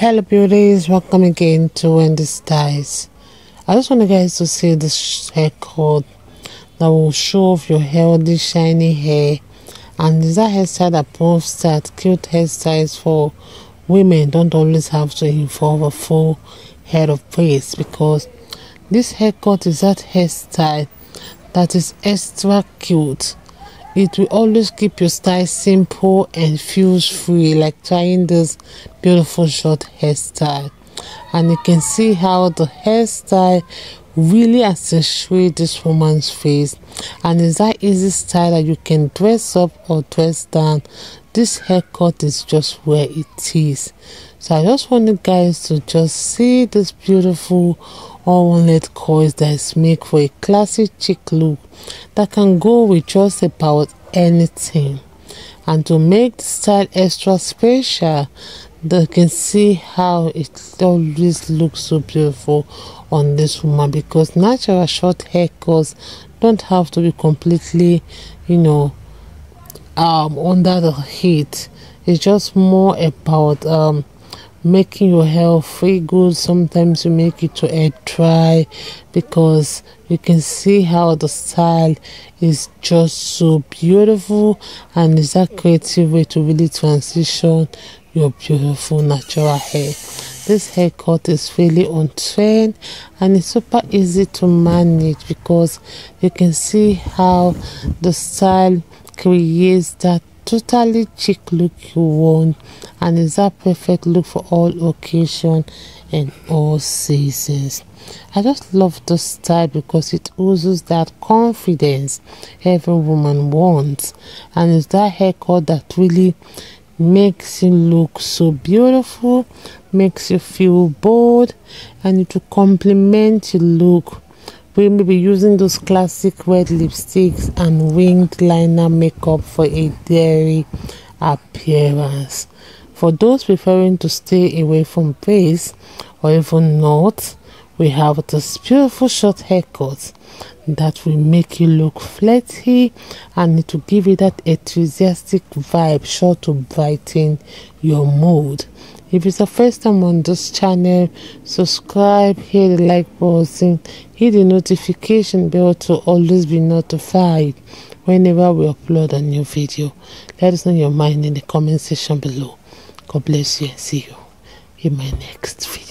Hello beauties, welcome again to Women Styles. I just want you guys to see this haircut that will show off your healthy shiny hair, and is that hairstyle that proves that cute hairstyles for women don't always have to involve a full head of braids, because this haircut is that hairstyle that is extra cute. It will always keep your style simple and feels free, like trying this beautiful short hairstyle. And you can see how the hairstyle really accentuates this woman's face, and it's that easy style that you can dress up or dress down. This haircut is just where it is. So I just want you guys to just see this beautiful all-one-legged coils that is made for a classic chic look that can go with just about anything. And to make the style extra special, you can see how it always looks so beautiful on this woman, because natural short haircuts don't have to be completely, under the heat. It's just more about making your hair feel good. Sometimes you make it to air dry, because you can see how the style is just so beautiful, and it's that creative way to really transition your beautiful natural hair. This haircut is really on trend, and it's super easy to manage, because you can see how the style creates that totally chic look you want, and it's that perfect look for all occasions and all seasons. I just love this style because it oozes that confidence every woman wants, and it's that haircut that really makes you look so beautiful, makes you feel bold, and it will complement your look. We may be using those classic red lipsticks and winged liner makeup for a daring appearance. For those preferring to stay away from braids or even not, we have this beautiful short haircut that will make you look flirty, and it will give you that enthusiastic vibe, sure to brighten your mood. If it's the first time on this channel, subscribe, hit the like button, hit the notification bell to always be notified whenever we upload a new video. Let us know your mind in the comment section below. God bless you, and see you in my next video.